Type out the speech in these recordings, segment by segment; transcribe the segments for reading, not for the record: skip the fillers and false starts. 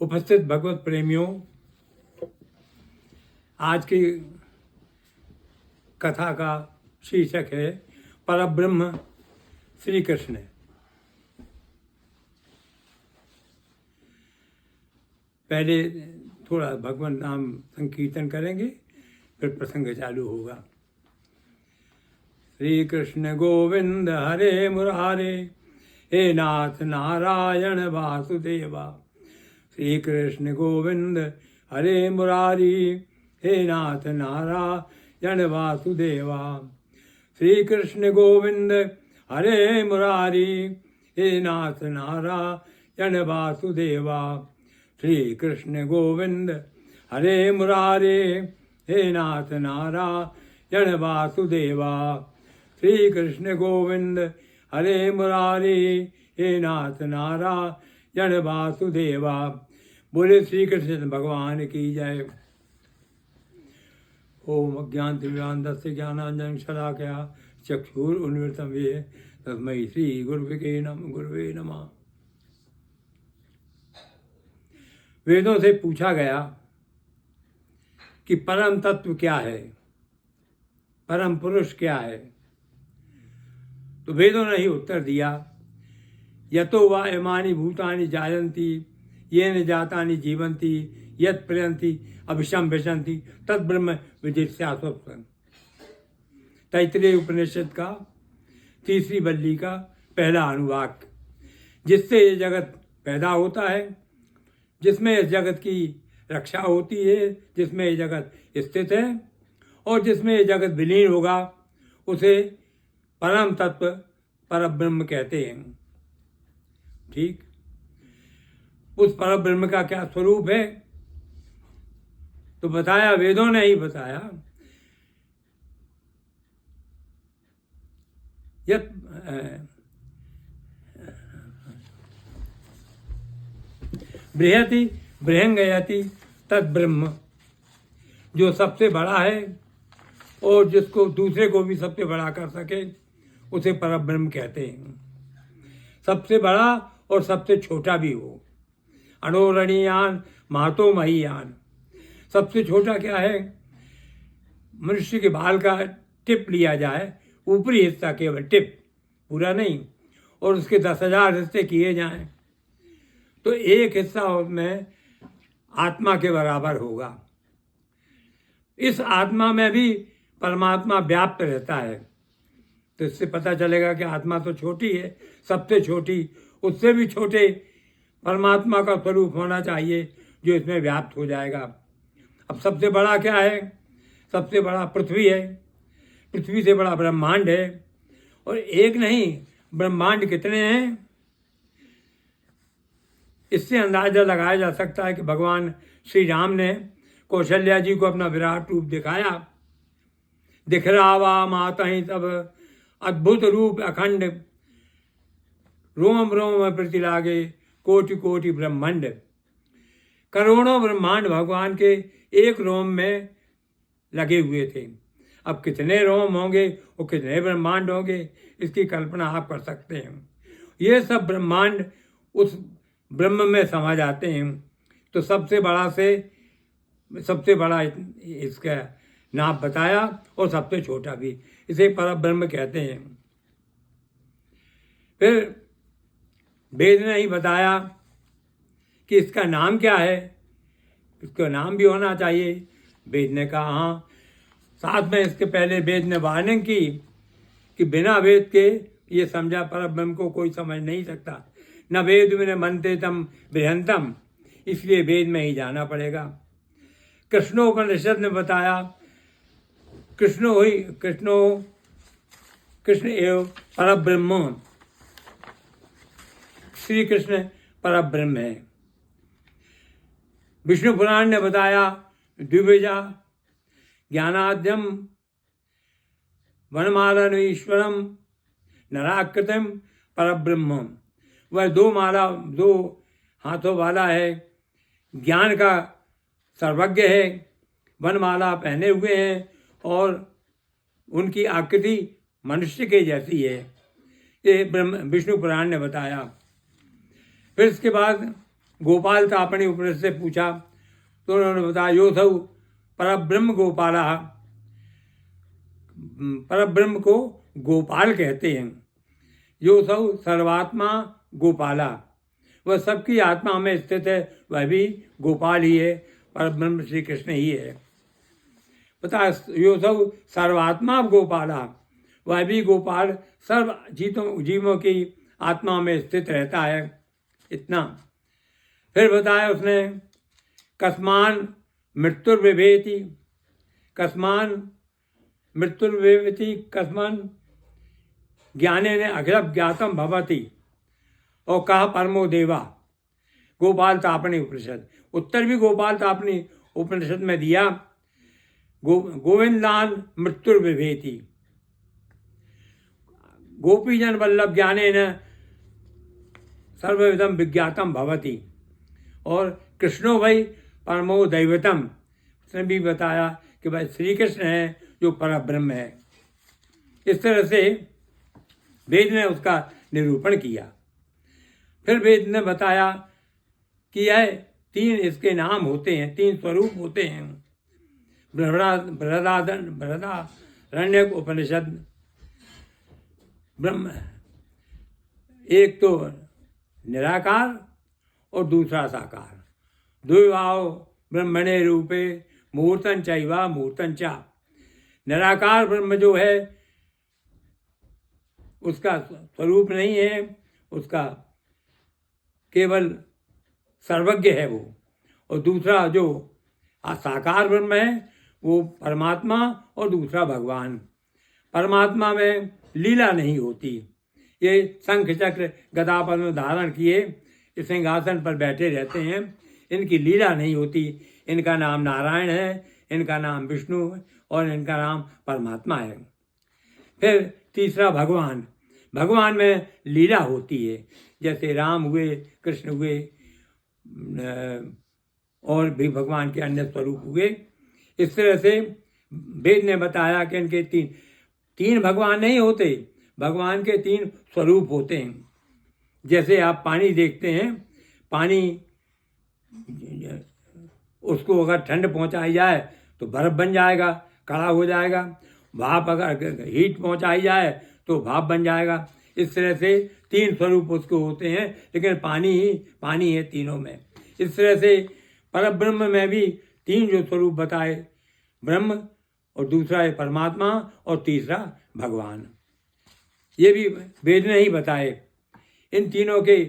उपस्थित भगवत प्रेमियों, आज की कथा का शीर्षक है परब्रह्म श्री कृष्ण। पहले थोड़ा भगवान नाम संकीर्तन करेंगे, फिर प्रसंग चालू होगा। श्री कृष्ण गोविंद हरे मुरारे, हे नाथ नारायण वासुदेवा। श्री कृष्ण गोविंद हरे मुरारी, हे नाथ नारायण वासुदेवा। श्री कृष्ण गोविंद हरे मुरारी, हे नाथ नारायण वासुदेवा। श्री कृष्ण गोविंद हरे मुरारे, हे नाथ नारायण वासुदेवा। श्री कृष्ण गोविंद हरे मुरारी, हे नाथ नारायण वासुदेवा। बोले श्री कृष्ण भगवान की जय। ओम अज्ञानतिमिरान्धस्य ज्ञानाञ्जनं शलाकया चक्षुरुन्मिलितं येन तस्मै श्री गुरुवे नमः। वेदों से पूछा गया कि परम तत्व क्या है, परम पुरुष क्या है, तो वेदों ने ही उत्तर दिया, यतो वा इमानि भूतानि जायन्ति येन जातानि जीवन्ति यत् प्रयन्ति अभिशम विशन्ति तद् ब्रह्म विजिज्ञासुः। तैत्तिरीय उपनिषद का तीसरी वल्ली का पहला अनुवाक, जिससे ये जगत पैदा होता है, जिसमें इस जगत की रक्षा होती है, जिसमें ये जगत स्थित है और जिसमें ये जगत विलीन होगा, उसे परम तत्व परब्रह्म कहते हैं। ठीक, उस परब्रह्म का क्या स्वरूप है तो बताया, वेदों ने ही बताया। यत् बृहति बृहंगयति तद ब्रह्म, जो सबसे बड़ा है और जिसको दूसरे को भी सबसे बड़ा कर सके, उसे परब्रह्म कहते हैं। सबसे बड़ा और सबसे छोटा भी हो। अणोरणीयान महतो महीयान। सबसे छोटा क्या है? मनुष्य के बाल का टिप लिया जाए, ऊपरी हिस्सा केवल टिप, पूरा नहीं, और उसके 10,000 हिस्से किए जाएं तो एक हिस्सा में आत्मा के बराबर होगा। इस आत्मा में भी परमात्मा व्याप्त रहता है, तो इससे पता चलेगा कि आत्मा तो छोटी है, सबसे छोटी, उससे भी छोटे परमात्मा का स्वरूप होना चाहिए जो इसमें व्याप्त हो जाएगा। अब सबसे बड़ा क्या है? सबसे बड़ा पृथ्वी है, पृथ्वी से बड़ा ब्रह्मांड है, और एक नहीं, ब्रह्मांड कितने हैं इससे अंदाजा लगाया जा सकता है कि भगवान श्री राम ने कौशल्या जी को अपना विराट रूप दिखाया। दिख रहा वा माता ही तब अद्भुत रूप अखंड, रोम रोम प्रति लागे कोटि कोटि ब्रह्मांड। करोड़ों ब्रह्मांड भगवान के एक रोम में लगे हुए थे। अब कितने रोम होंगे और कितने ब्रह्मांड होंगे, इसकी कल्पना आप कर सकते हैं। ये सब ब्रह्मांड उस ब्रह्म में समा जाते हैं। तो सबसे बड़ा इसका नाम बताया और सबसे छोटा भी, इसे परब्रह्म कहते हैं। फिर वेद ने ही बताया कि इसका नाम क्या है, इसका नाम भी होना चाहिए। वेद ने कहा हाँ, साथ में इसके पहले वेद ने वार्निंग की कि बिना वेद के ये समझा परब्रह्म को कोई समझ नहीं सकता। न वेद में मनते तम बृहंतम, इसलिए वेद में ही जाना पड़ेगा। कृष्णोपनिषद ने बताया, कृष्ण एवं परब्रह्म, श्री कृष्ण परब्रह्म है। विष्णु पुराण ने बताया, द्विविजा ज्ञानाद्यम वनमालनीश्वरम नराकृतम परब्रह्म। वह दो हाथों वाला है, ज्ञान का सर्वज्ञ है, वनमाला पहने हुए हैं और उनकी आकृति मनुष्य के जैसी है। ये विष्णु पुराण ने बताया। फिर इसके बाद गोपाल तापनी उपनिषद से पूछा तो उन्होंने बताया योसौ परब्रह्म गोपाला, परब्रह्म को गोपाल कहते हैं। योसौ सर्वात्मा गोपाला, वह सबकी आत्मा में स्थित है, वह भी गोपाल ही है, परब्रह्म श्री कृष्ण ही है। पता योसौ सर्वात्मा गोपाला, वह भी गोपाल सर्व जीवों की आत्मा में स्थित रहता है। इतना फिर बताया उसने कस्मान मृत्युर्विभेति, कस्मान मृत्युर्विभेति कस्मान ज्ञाने ने अखिल ज्ञातम भवति, और कहा परमो देवा, गोपाल तापनी उपनिषद। उत्तर भी गोपाल तापनी उपनिषद में दिया, गोविंदान मृत्युर्विभेति, गोपीजन वल्लभ ज्ञाने न सर्वविधम विज्ञातम भवति, और कृष्णो भाई परमो दैवतम, उसने भी बताया कि भाई श्री कृष्ण है जो परब्रह्म है। इस तरह से वेद ने उसका निरूपण किया। फिर वेद ने बताया कि यह तीन इसके नाम होते हैं, तीन स्वरूप होते हैं। बृहदारण्यक उपनिषद ब्रह्म, एक तो निराकार और दूसरा साकार, द्विभाव ब्रह्मणे रूपे मुहूर्तन चैवा मुहूर्तन चा। निराकार ब्रह्म जो है उसका स्वरूप नहीं है, उसका केवल सर्वज्ञ है वो, और दूसरा जो साकार ब्रह्म है वो परमात्मा, और दूसरा भगवान। परमात्मा में लीला नहीं होती, ये शंख चक्र गदा पद्म धारण किए इस सिंहासन पर बैठे रहते हैं, इनकी लीला नहीं होती। इनका नाम नारायण है, इनका नाम विष्णु है, और इनका नाम परमात्मा है। फिर तीसरा भगवान, भगवान में लीला होती है, जैसे राम हुए, कृष्ण हुए, और भी भगवान के अन्य स्वरूप हुए। इस तरह से वेद ने बताया कि इनके तीन भगवान नहीं होते, भगवान के तीन स्वरूप होते हैं। जैसे आप पानी देखते हैं, पानी उसको अगर ठंड पहुंचाई जाए तो बर्फ बन जाएगा, कड़ा हो जाएगा। भाप अगर हीट पहुंचाई जाए तो भाप बन जाएगा। इस तरह से तीन स्वरूप उसको होते हैं, लेकिन पानी ही पानी है तीनों में। इस तरह से परब्रह्म में भी तीन जो स्वरूप बताए, ब्रह्म और दूसरा है परमात्मा और तीसरा भगवान, ये भी वेद ने ही बताए। इन तीनों के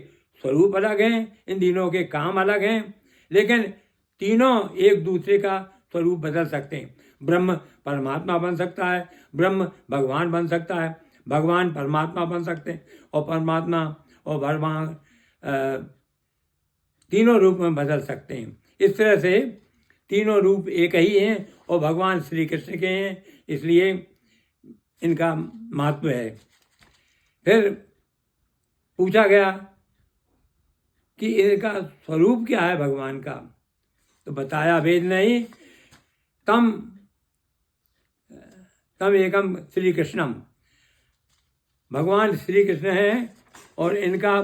स्वरूप अलग हैं, इन तीनों के काम अलग हैं, लेकिन तीनों एक दूसरे का स्वरूप बदल सकते हैं। ब्रह्म परमात्मा बन सकता है, ब्रह्म भगवान बन सकता है, भगवान परमात्मा बन सकते हैं, और परमात्मा और भगवान तीनों रूप में बदल सकते हैं। इस तरह से तीनों रूप एक ही हैं और भगवान श्री कृष्ण के हैं, इसलिए इनका महत्व है। फिर पूछा गया कि इनका स्वरूप क्या है भगवान का, तो बताया वेद ने ही तम एकम श्री कृष्णम, भगवान श्री कृष्ण है, और इनका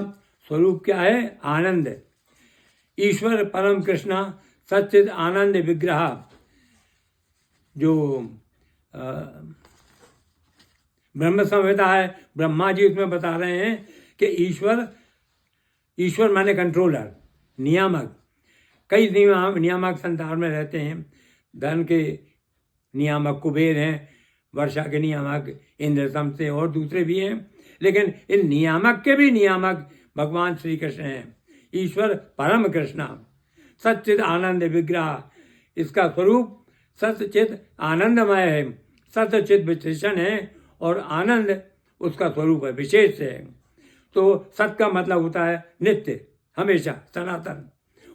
स्वरूप क्या है, आनंद। ईश्वर परम कृष्ण सच्चिद आनंद विग्रह, जो ब्रह्म संहिता है, ब्रह्मा जी उसमें बता रहे हैं कि ईश्वर माने कंट्रोलर, नियामक। कई नियामक संसार में रहते हैं, धन के नियामक कुबेर हैं, वर्षा के नियामक इंद्र तमसे, और दूसरे भी हैं, लेकिन इन नियामक के भी नियामक भगवान श्री कृष्ण हैं। ईश्वर परम कृष्ण सच्चिद आनंद विग्रह, इसका स्वरूप सच्चिद आनंदमय है, सच्चिद विशेषण है, और आनंद उसका स्वरूप है, विशेष है। तो सत का मतलब होता है नित्य, हमेशा, सनातन,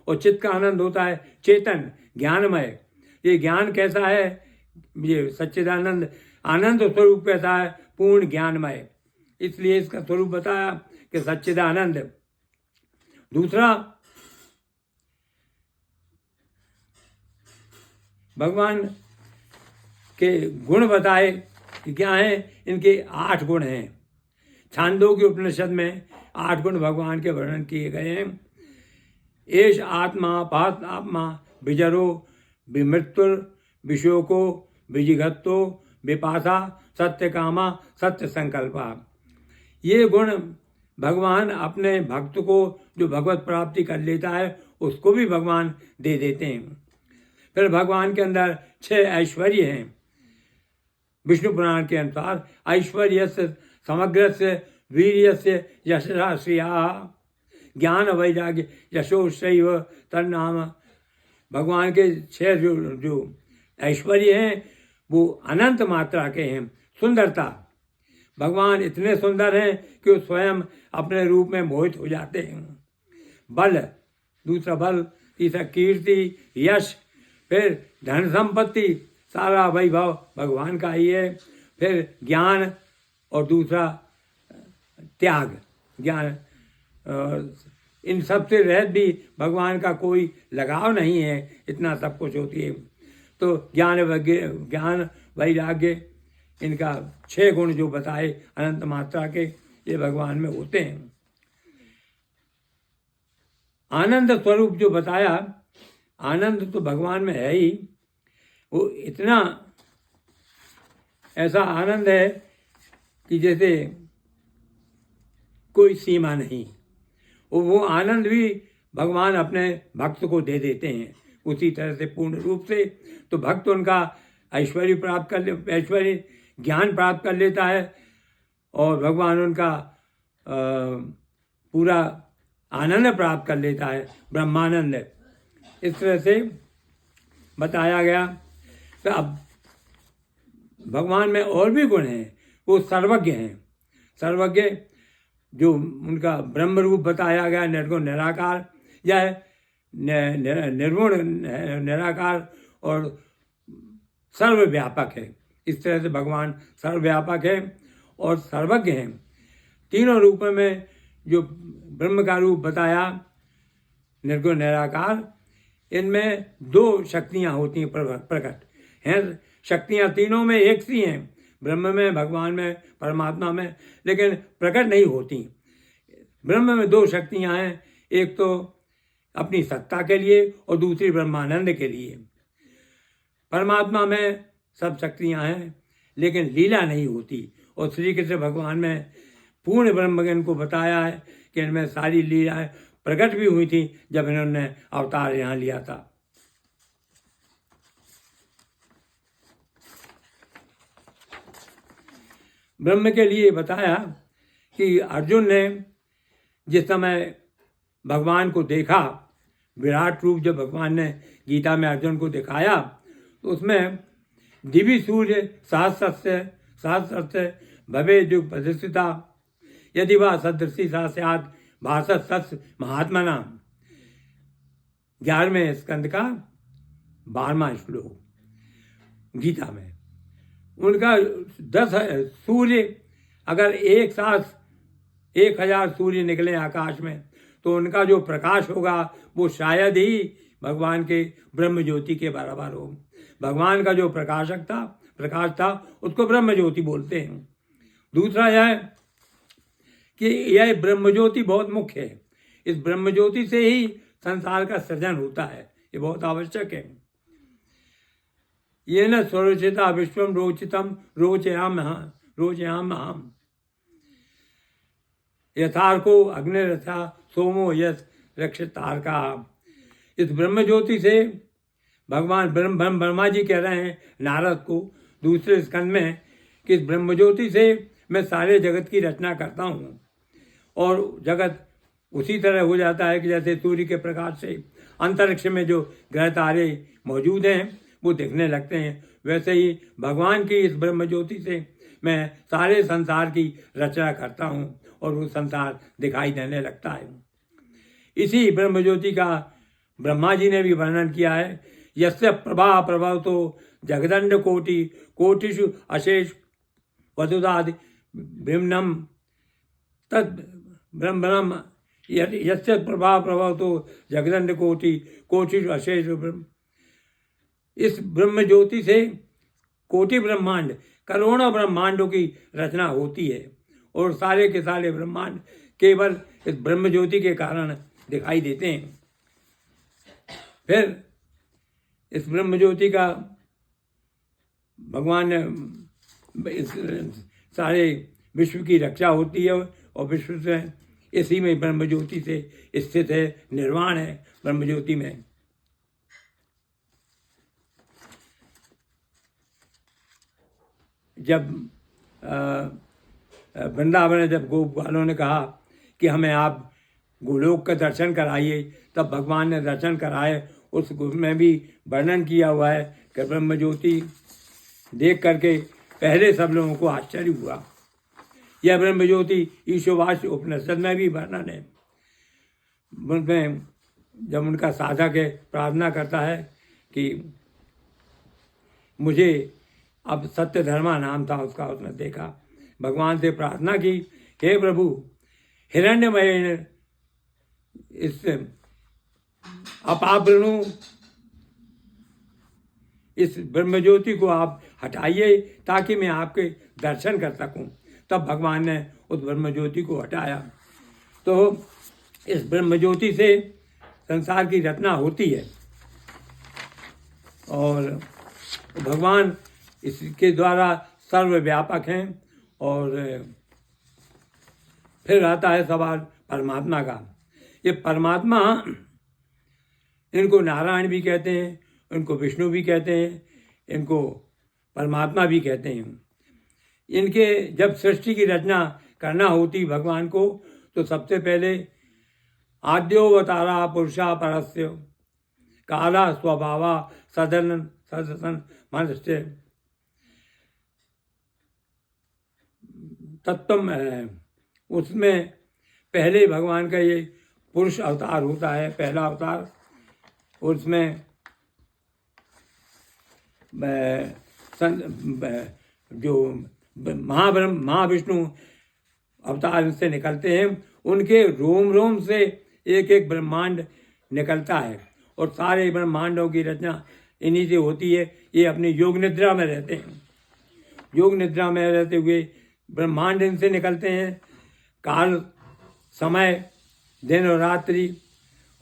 और चित्त का आनंद होता है चेतन, ज्ञानमय। ये ज्ञान कैसा है, ये सच्चिदानंद आनंद स्वरूप कैसा है, पूर्ण ज्ञानमय, इसलिए इसका स्वरूप बताया कि सच्चिदानंद। दूसरा, भगवान के गुण बताए कि क्या है, इनके 8 गुण हैं। छांदोग्य उपनिषद में 8 गुण भगवान के वर्णन किए गए हैं। एष आत्मा पात आत्मा विजरो विमृत्युर विशोको विजिगत्तो विपाशा सत्य कामा सत्य संकल्पा। ये गुण भगवान अपने भक्त को जो भगवत प्राप्ति कर लेता है उसको भी भगवान दे देते हैं। फिर भगवान के अंदर 6 ऐश्वर्य हैं। विष्णु पुराण के अनुसार ऐश्वर्य से समग्र से वीर्य से यशा श्रिया ज्ञान वैराग्य यशो शैव तन्नाम। भगवान के 6 जो ऐश्वर्य हैं वो अनंत मात्रा के हैं। सुंदरता, भगवान इतने सुंदर हैं कि वो स्वयं अपने रूप में मोहित हो जाते हैं। बल, दूसरा बल, तीसरा कीर्ति यश, फिर धन संपत्ति, सारा वैभव भगवान का ही है। फिर ज्ञान और दूसरा त्याग, ज्ञान, इन सब से रहत भी भगवान का कोई लगाव नहीं है, इतना सब कुछ होती है। तो ज्ञान वैराग्य, इनका 6 गुण जो बताए अनंत मात्रा के, ये भगवान में होते हैं। आनंद स्वरूप जो बताया, आनंद तो भगवान में है ही। वो इतना ऐसा आनंद है कि जैसे कोई सीमा नहीं। वो आनंद भी भगवान अपने भक्त को दे देते हैं उसी तरह से पूर्ण रूप से। तो भक्त उनका ऐश्वर्य ज्ञान प्राप्त कर लेता है और भगवान उनका पूरा आनंद प्राप्त कर लेता है, ब्रह्मानंद। इस तरह से बताया गया। तो अब भगवान में और भी गुण हैं। वो सर्वज्ञ हैं। सर्वज्ञ जो उनका ब्रह्म रूप बताया गया, निर्गुण निराकार या निर्गुण निराकार और सर्वव्यापक है। इस तरह से भगवान सर्वव्यापक है और सर्वज्ञ हैं। तीनों रूपों में जो ब्रह्म का रूप बताया, निर्गुण निराकार, इनमें 2 शक्तियाँ होती हैं, प्रकट हैं। शक्तियाँ तीनों में एक सी हैं, ब्रह्म में, भगवान में, परमात्मा में, लेकिन प्रकट नहीं होती। ब्रह्म में 2 शक्तियाँ हैं, एक तो अपनी सत्ता के लिए और दूसरी ब्रह्मानंद के लिए। परमात्मा में सब शक्तियाँ हैं लेकिन लीला नहीं होती। और श्री कृष्ण भगवान में पूर्ण ब्रह्मज्ञान को बताया है कि इनमें सारी लीलाएं प्रकट भी हुई थी जब इन्होंने अवतार यहाँ लिया था। ब्रह्म के लिए बताया कि अर्जुन ने जिस समय भगवान को देखा, विराट रूप जब भगवान ने गीता में अर्जुन को दिखाया, तो उसमें दिव्य सूर्य सहस्रस्य भवे जो प्रतिष्ठिता यदि वह सदृशी सा स्यात् भासत सत्स महात्मना। 11वें स्कंद का 12वां श्लोक गीता में। उनका 10 सूर्य अगर एक साथ 1000 सूर्य निकले आकाश में तो उनका जो प्रकाश होगा वो शायद ही भगवान के ब्रह्म ज्योति के बराबर हो। भगवान का जो प्रकाश था उसको ब्रह्म ज्योति बोलते हैं। दूसरा यह कि यह ब्रह्म ज्योति बहुत मुख्य है। इस ब्रह्म ज्योति से ही संसार का सृजन होता है, ये बहुत आवश्यक है। ये न स्वरोचिता विश्वम रोचितम रोचयाम हम यथार्को अग्निरथा सोमो यथ रक्षितार्का। इस ब्रह्म ज्योति से भगवान ब्रह्मा जी कह रहे हैं नारद को दूसरे स्कंद में कि इस ब्रह्म ज्योति से मैं सारे जगत की रचना करता हूँ और जगत उसी तरह हो जाता है कि जैसे सूर्य के प्रकाश से अंतरिक्ष में जो ग्रह तारे मौजूद हैं वो दिखने लगते हैं, वैसे ही भगवान की इस ब्रह्म ज्योति से मैं सारे संसार की रचना करता हूँ और वो संसार दिखाई देने लगता है। इसी ब्रह्म ज्योति का ब्रह्मा जी ने भी वर्णन किया है। यस्य प्रभा प्रभव तो जगदंड कोटिषु अशेष वसुदादि ब्रह्मणम तद ब्रह्म यस्य प्रभा प्रभव तो जगदंड कोटिषु अशेष ब्रह्म। इस ब्रह्म ज्योति से कोटि ब्रह्मांड, करोड़ों ब्रह्मांडों की रचना होती है और सारे के सारे ब्रह्मांड केवल इस ब्रह्म ज्योति के कारण दिखाई देते हैं। फिर इस ब्रह्म ज्योति का भगवान इस सारे विश्व की रक्षा होती है और विश्व से इसी में ब्रह्म ज्योति से स्थित है, निर्वाण है ब्रह्म ज्योति में। जब वृंदावन में जब गोप वालों ने कहा कि हमें आप गोलोक का दर्शन कराइए, तब भगवान ने दर्शन कराए। उस में भी वर्णन किया हुआ है कि ब्रह्म ज्योति देख करके पहले सब लोगों को आश्चर्य हुआ। यह ब्रह्म ज्योति ईशोवास उपनिषद में भी वर्णन है। उनमें जब उनका साधक है प्रार्थना करता है कि मुझे, अब सत्य धर्मा नाम था उसका, उसने देखा, भगवान से प्रार्थना की, हे प्रभु हिरण्यमय इस अपावृणु इस ब्रह्म ज्योति को आप हटाइए ताकि मैं आपके दर्शन कर सकूं। तब भगवान ने उस ब्रह्म ज्योति को हटाया। तो इस ब्रह्म ज्योति से संसार की रचना होती है और भगवान इसके द्वारा सर्वव्यापक हैं। और फिर आता है सवाल परमात्मा का। ये परमात्मा, इनको नारायण भी कहते हैं, इनको विष्णु भी कहते हैं, इनको परमात्मा भी कहते हैं। इनके जब सृष्टि की रचना करना होती भगवान को, तो सबसे पहले आद्योवतारा पुरुषा परस्य काला स्वभावा सदन सदसन मनुष्य तत्व है। उसमें पहले भगवान का ये पुरुष अवतार होता है, पहला अवतार। उसमें जो महाविष्णु अवतार से निकलते हैं, उनके रोम रोम से एक एक ब्रह्मांड निकलता है और सारे ब्रह्मांडों की रचना इन्हीं से होती है। ये अपनी योग निद्रा में रहते हैं। योग निद्रा में रहते हुए ब्रह्मांड इनसे निकलते हैं। काल, समय, दिन और रात्रि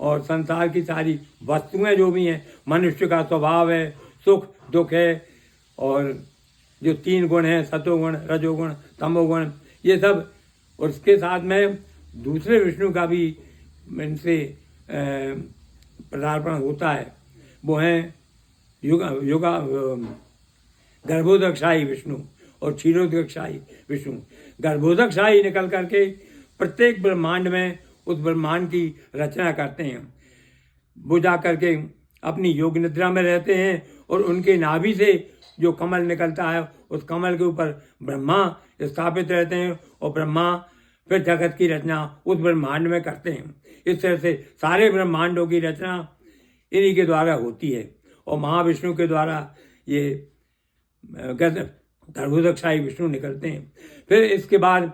और संसार की सारी वस्तुएं जो भी हैं, मनुष्य का स्वभाव है, सुख दुख है, और जो तीन गुण हैं, सतोगुण रजोगुण तमोगुण, ये सब। और इसके साथ में दूसरे विष्णु का भी इनसे पदार्पण होता है। वो हैं युगा गर्भोदकशाही विष्णु और क्षीरोदकशाही विष्णु। गर्भोदकशाही निकल करके प्रत्येक ब्रह्मांड में उस ब्रह्मांड की रचना करते हैं। वो जा करके अपनी योग निद्रा में रहते हैं और उनके नाभि से जो कमल निकलता है, उस कमल के ऊपर ब्रह्मा स्थापित रहते हैं और ब्रह्मा फिर जगत की रचना उस ब्रह्मांड में करते हैं। इस तरह से सारे ब्रह्मांडों की रचना इन्हीं के द्वारा होती है और महाविष्णु के द्वारा ये गर्भोदकशाही विष्णु निकलते हैं। फिर इसके बाद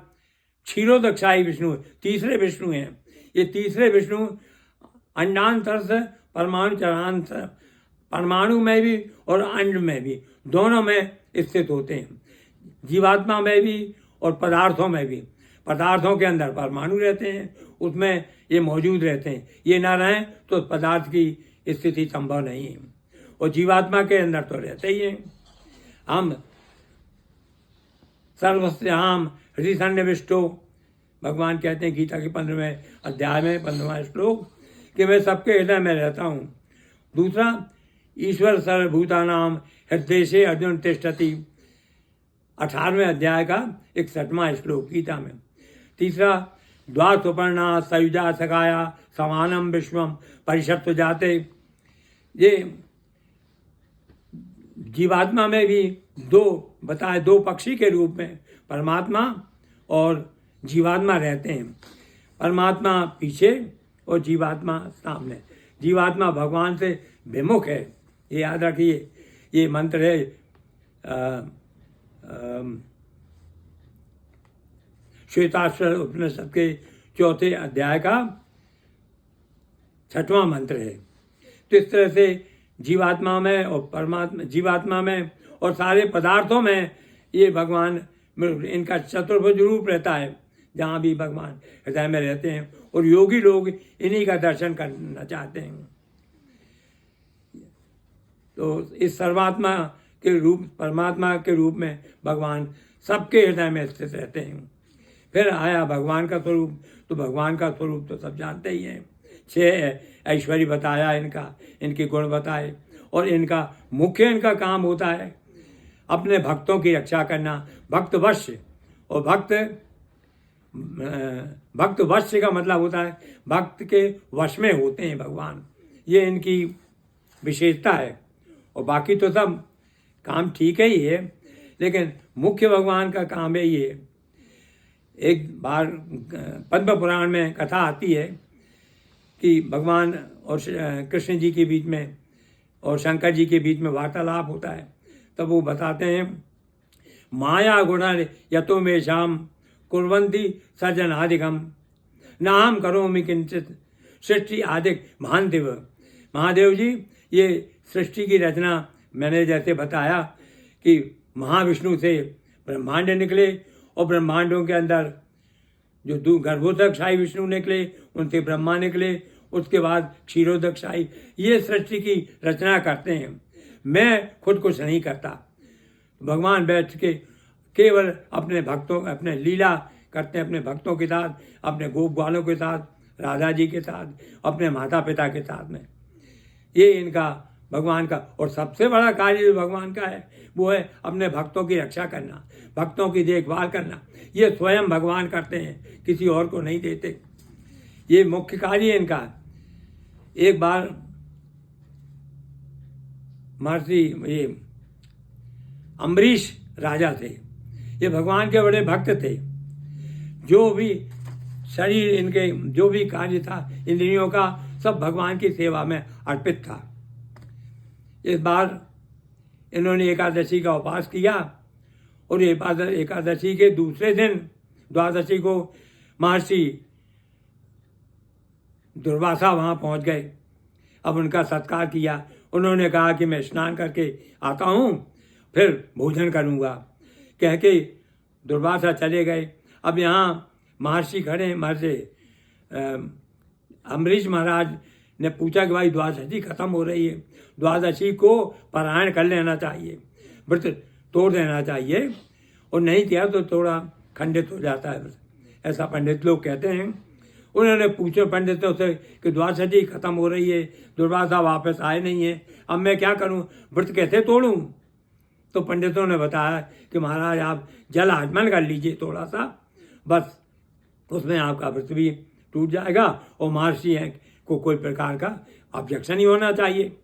क्षीरोदकशाही विष्णु तीसरे विष्णु हैं। ये तीसरे विष्णु अंडांतर से परमाणु चरांतर, परमाणु में भी और अंड में भी, दोनों में स्थित होते हैं। जीवात्मा में भी और पदार्थों में भी। पदार्थों के अंदर परमाणु रहते हैं, उसमें ये मौजूद रहते हैं। ये ना रहें तो पदार्थ की स्थिति संभव नहीं है। और जीवात्मा के अंदर तो रहते ही हैं। हम सर्वस्याम हृदय सन्निविष्टो, भगवान कहते हैं गीता के 15वें अध्याय में 15वां श्लोक, कि मैं सबके हृदय में रहता हूँ। दूसरा, ईश्वर सर्वभूतानाम हृदय से अर्जुन तिष्ठति, 18वें अध्याय का 61वां श्लोक गीता में। तीसरा, द्वासुपर्णा सयुजा सगाया समानम विश्वम परिषत्व जाते। ये जीवात्मा में भी दो बताए, दो पक्षी के रूप में परमात्मा और जीवात्मा रहते हैं। परमात्मा पीछे और जीवात्मा सामने। जीवात्मा भगवान से विमुख है, ये याद रखिए। ये मंत्र है श्वेताश्वर उपनिषद के 4थे अध्याय का 6वां मंत्र है। तो इस तरह से जीवात्मा में और परमात्मा, जीवात्मा में और सारे पदार्थों में ये भगवान, इनका चतुर्भुज रूप रहता है। जहाँ भी भगवान हृदय में रहते हैं, और योगी लोग इन्हीं का दर्शन करना चाहते हैं। तो इस सर्वात्मा के रूप, परमात्मा के रूप में भगवान सबके हृदय में स्थित रहते हैं। फिर आया भगवान का स्वरूप, तो भगवान का स्वरूप तो सब जानते ही हैं। 6 ऐश्वर्य बताया इनका, इनके गुण बताए, और इनका मुख्य इनका काम होता है अपने भक्तों की रक्षा करना, भक्तवश्य। और भक्तवश्य का मतलब होता है भक्त के वश में होते हैं भगवान, ये इनकी विशेषता है। और बाकी तो सब काम ठीक ही है, लेकिन मुख्य भगवान का काम है ये। एक बार पद्म पुराण में कथा आती है कि भगवान और कृष्ण जी के बीच में और शंकर जी के बीच में वार्तालाप होता है। तब वो बताते हैं, माया गुण यतो में शाम कुर्वन्ति सर्जनादिकम नाम करोमि किंचित सृष्टि आदिक महानदेव। महादेव जी, ये सृष्टि की रचना मैंने जैसे बताया कि महाविष्णु से ब्रह्मांड निकले, और ब्रह्मांडों के अंदर जो गर्भोदकशाही विष्णु निकले, उनसे ब्रह्मा निकले, उसके बाद क्षीरोदकशाही, ये सृष्टि की रचना करते हैं। मैं खुद कुछ नहीं करता। भगवान बैठ के केवल अपने भक्तों, अपने लीला करते हैं अपने भक्तों के साथ, अपने गोप ग्वालों के साथ, राधा जी के साथ, अपने माता पिता के साथ में। ये इनका भगवान का, और सबसे बड़ा कार्य जो भगवान का है वो है अपने भक्तों की रक्षा करना, भक्तों की देखभाल करना। ये स्वयं भगवान करते हैं, किसी और को नहीं देते। ये मुख्य कार्य है इनका। एक बार महर्षि ये अम्बरीश राजा थे, ये भगवान के बड़े भक्त थे। जो भी शरीर इनके, जो भी कार्य था इंद्रियों का, सब भगवान की सेवा में अर्पित था। इस बार इन्होंने एकादशी का उपवास किया, और एकादशी के दूसरे दिन द्वादशी को महर्षि दुर्वासा वहाँ पहुँच गए। अब उनका सत्कार किया। उन्होंने कहा कि मैं स्नान करके आता हूँ, फिर भोजन करूँगा, कह के दुर्वासा चले गए। अब यहाँ महर्षि खड़े हैं, महर्षि अम्बरीश महाराज ने पूछा कि भाई द्वादशी खत्म हो रही है, द्वादशी को पारायण कर लेना चाहिए, व्रत तोड़ देना चाहिए, और नहीं किया तो थोड़ा खंडित हो जाता है, ऐसा पंडित लोग कहते हैं। उन्होंने पूछा पंडितों से कि द्वादशी खत्म हो रही है, दुर्वासा वापस आए नहीं है, अब मैं क्या करूं, व्रत कैसे तोड़ूं? तो पंडितों ने बताया कि महाराज आप जल आचमन कर लीजिए थोड़ा सा, बस उसमें आपका व्रत भी टूट जाएगा, और महर्षि हैं को कोई प्रकार का ऑब्जेक्शन ही होना चाहिए।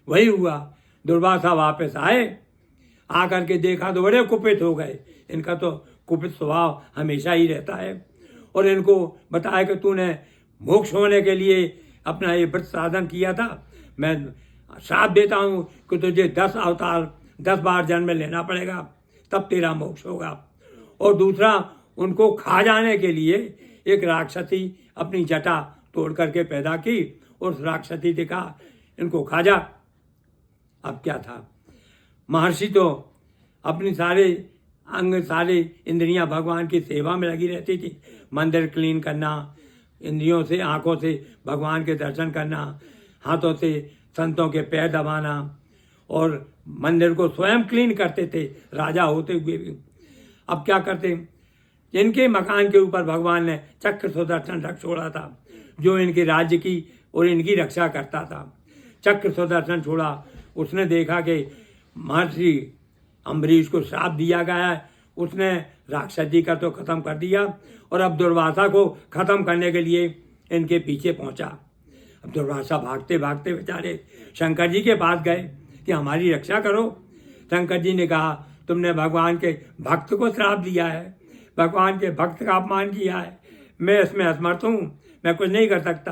वही हुआ। दुर्वासा वापस आए, आकर के देखा तो बड़े कुपित हो गए। इनका तो कुपित स्वभाव हमेशा ही रहता है। और इनको बताया कि तूने मोक्ष होने के लिए अपना ये व्रत साधन किया था, मैं श्राप देता हूँ कि तुझे 10 अवतार 10 बार जन्म लेना पड़ेगा, तब तेरा मोक्ष होगा। और दूसरा, उनको खा जाने के लिए एक राक्षसी अपनी जटा तोड़ करके पैदा की, और उस राक्षसी ने कहा इनको खा जा। अब क्या था, महर्षि तो अपनी सारे अंग, सारे इंद्रियां भगवान की सेवा में लगी रहती थी। मंदिर क्लीन करना, इंद्रियों से, आंखों से भगवान के दर्शन करना, हाथों से संतों के पैर दबाना, और मंदिर को स्वयं क्लीन करते थे राजा होते हुए भी। अब क्या करते, इनके मकान के ऊपर भगवान ने चक्र सुदर्शन रख छोड़ा था, जो इनके राज्य की और इनकी रक्षा करता था। चक्र सुदर्शन छोड़ा, उसने देखा कि महर्षि अम्बरीश को श्राप दिया गया है, उसने राक्षस जी का तो खत्म कर दिया, और अब दुर्वासा को खत्म करने के लिए इनके पीछे पहुंचा। अब दुर्वासा भागते भागते बेचारे शंकर जी के पास गए कि हमारी रक्षा करो। शंकर जी ने कहा तुमने भगवान के भक्त को श्राप दिया है, भगवान के भक्त का अपमान किया है, मैं इसमें असमर्थ हूँ, मैं कुछ नहीं कर सकता।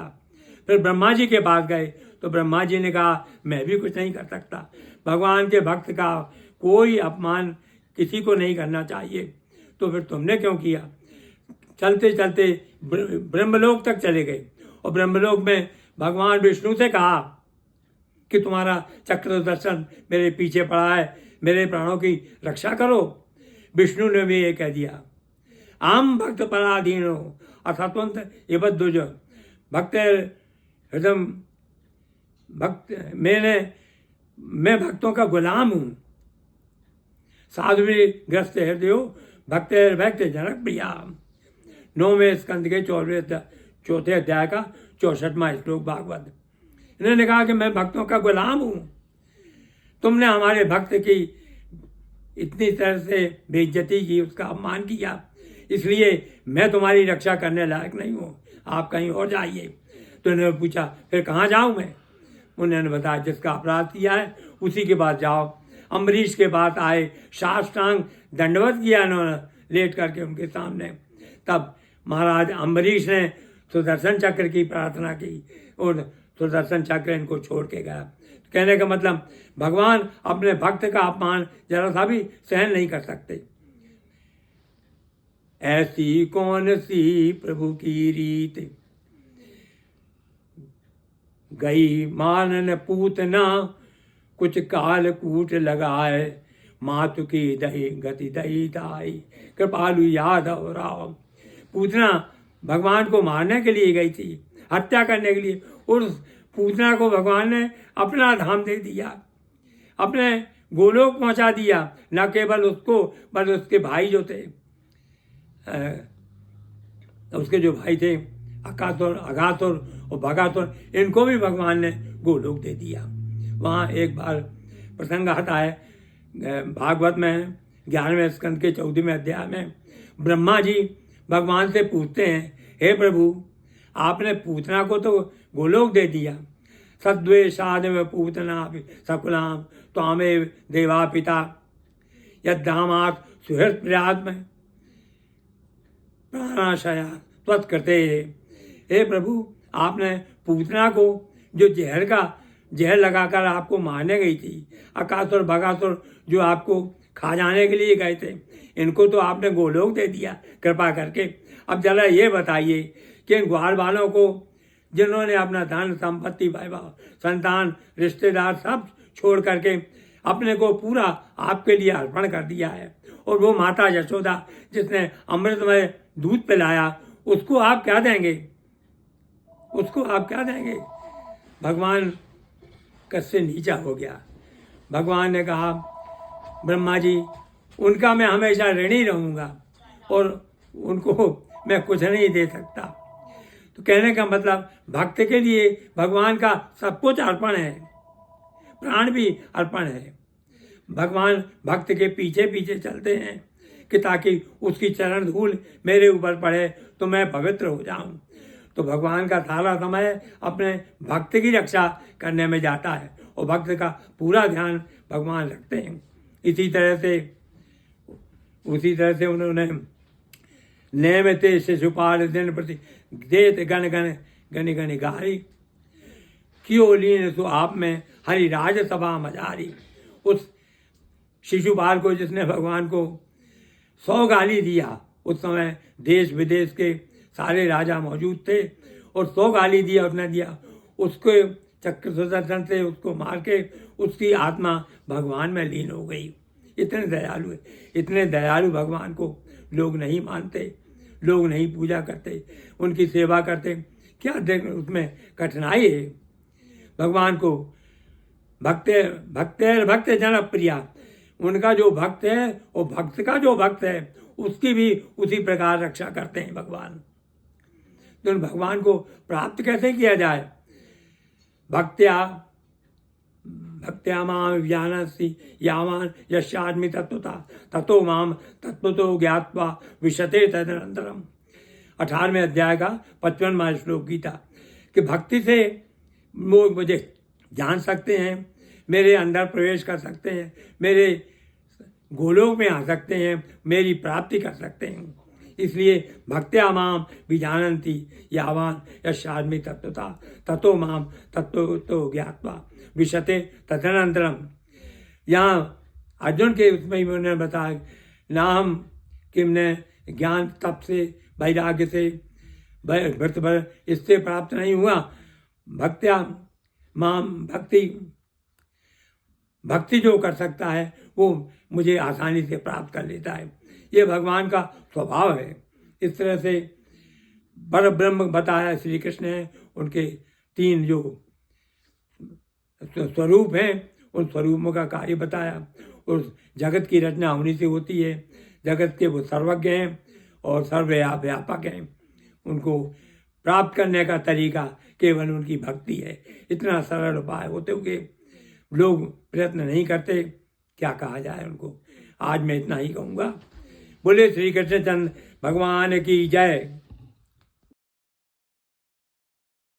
फिर ब्रह्मा जी के पास गए तो ब्रह्मा जी ने कहा मैं भी कुछ नहीं कर सकता, भगवान के भक्त का कोई अपमान किसी को नहीं करना चाहिए, तो फिर तुमने क्यों किया? चलते चलते ब्रह्मलोक तक चले गए, और ब्रह्मलोक में भगवान विष्णु से कहा कि तुम्हारा चक्र दर्शन मेरे पीछे पड़ा है, मेरे प्राणों की रक्षा करो। विष्णु ने भी ये कह दिया। आम भक्त पराधीनो असत्वंत ये बद्दुज भक्त हृदय भक्त मैं भक्तों का गुलाम हूँ। साधुवी ग्रस्त हृदय भक्त भक्त जनक प्रिया। 9वें स्कंद के 4वें अध्याय का 64वां श्लोक भागवत। इन्होंने कहा कि मैं भक्तों का गुलाम हूँ। तुमने हमारे भक्त की इतनी तरह से बेइज्जती की, उसका अपमान किया, इसलिए मैं तुम्हारी रक्षा करने लायक नहीं हूँ, आप कहीं और जाइए। तो इन्होंने पूछा फिर कहाँ जाऊँ मैं? उन्होंने बताया जिसका अपराध किया है उसी के पास जाओ। अम्बरीश के पास आए, साष्टांग दंडवत किया इन्होंने लेट करके उनके सामने। तब महाराज अम्बरीश ने सुदर्शन चक्र की प्रार्थना की और सुदर्शन चक्र इनको छोड़ के गया। कहने का मतलब भगवान अपने भक्त का अपमान जरा सा भी सहन नहीं कर सकते। ऐसी कौन सी प्रभु की रीत, गई मानन पूतना, कुछ काल कूट लगाए, मातु की दही गति दही दाई, कृपालु यादव राव। पूतना भगवान को मारने के लिए गई थी, हत्या करने के लिए। उस पूतना को भगवान ने अपना धाम दे दिया, अपने गोलोक पहुंचा दिया। न केवल उसको बल्कि उसके भाई जो थे, उसके जो भाई थे अकासुर, अघासुर और भगासुर, इनको भी भगवान ने गोलोक दे दिया। वहाँ एक बार प्रसंग आता है भागवत में 11वें स्कंद के 14वें अध्याय में। ब्रह्मा जी भगवान से पूछते हैं, हे प्रभु आपने पूतना को तो गोलोक दे दिया, सद्वेषादेव पूतना सकुलाम त्वामेव देवा पिता यद्धामात् सुहृत् प्रियात्म प्राणाशया त्वत्कृते। हे प्रभु आपने पूतना को जो जहर लगाकर आपको मारने गई थी, अकासुर भगासुर जो आपको खा जाने के लिए गए थे, इनको तो आपने गोलोक दे दिया कृपा करके। अब जरा ये बताइए कि इन ग्वाल वालों को जिन्होंने अपना धन संपत्ति वैभव संतान रिश्तेदार सब छोड़ करके अपने को पूरा आपके लिए अर्पण कर दिया है, और वो माता यशोदा जिसने अमृतमय दूध पिलाया, उसको आप क्या देंगे? उसको आप क्या देंगे? भगवान कससे नीचा हो गया। भगवान ने कहा ब्रह्मा जी उनका मैं हमेशा ऋणी रहूँगा और उनको मैं कुछ नहीं दे सकता। तो कहने का मतलब भक्त के लिए भगवान का सब कुछ अर्पण है, प्राण भी अर्पण है। भगवान भक्त के पीछे पीछे चलते हैं कि ताकि उसकी चरण धूल मेरे ऊपर पड़े तो मैं पवित्र हो जाऊं। तो भगवान का सारा समय अपने भक्त की रक्षा करने में जाता है और भक्त का पूरा ध्यान भगवान रखते हैं। उसी तरह से उन्होंने नियमित शिशुपाल दिन प्रति देत गण गण गनि गनि गारी, क्यों लीन सो आप में हरि राज सभा मजारी। उस शिशुपाल को जिसने भगवान को 100 गाली दिया, उस समय देश विदेश के सारे राजा मौजूद थे और 100 गाली दिया उसने दिया, उसके चक्र सुदर्शन से उसको मार के उसकी आत्मा भगवान में लीन हो गई। इतने दयालु है, इतने दयालु भगवान को लोग नहीं मानते, लोग नहीं पूजा करते, उनकी सेवा करते। क्या देख उसमें कठिनाई है? भगवान को भक्त जन प्रिया, उनका जो भक्त है वो भक्त का जो भक्त है उसकी भी उसी प्रकार रक्षा करते हैं भगवान। तो भगवान को प्राप्त कैसे किया जाए? भक्त्या माम विजानसि यावान यस्यास्मि तत्वता ततो माम तत्वतो ज्ञात्वा विशते तदनंतरम। 18वें अध्याय का 55वां श्लोक गीता कि भक्ति से लोग मुझे जान सकते हैं, मेरे अंदर प्रवेश कर सकते हैं, मेरे गोलोक में आ सकते हैं, मेरी प्राप्ति कर सकते हैं। इसलिए भक्त्या माम विजानन्ति यावान यस्यास्मि तत्वता ततो माम तत्वतो ज्ञात्वा विशते तदनंतरम। यहाँ अर्जुन के उसमें ही उन्होंने बताया ना हम किमने ज्ञान तप से वैराग्य से व्रत भर इससे प्राप्त नहीं हुआ। भक्त्या माम भक्ति जो कर सकता है वो मुझे आसानी से प्राप्त कर लेता है। ये भगवान का स्वभाव है। इस तरह से पर ब्रह्म बताया श्री कृष्ण ने, उनके 3 जो स्वरूप हैं उन स्वरूपों का कार्य बताया। उस जगत की रचना उन्हीं से होती है, जगत के वो सर्वज्ञ हैं और सर्वव्यापक हैं। उनको प्राप्त करने का तरीका केवल उनकी भक्ति है। इतना सरल उपाय होते हुए लोग प्रयत्न नहीं करते, क्या कहा जाए उनको। आज मैं इतना ही कहूँगा। बोले श्री कृष्णचंद्र भगवान की जय।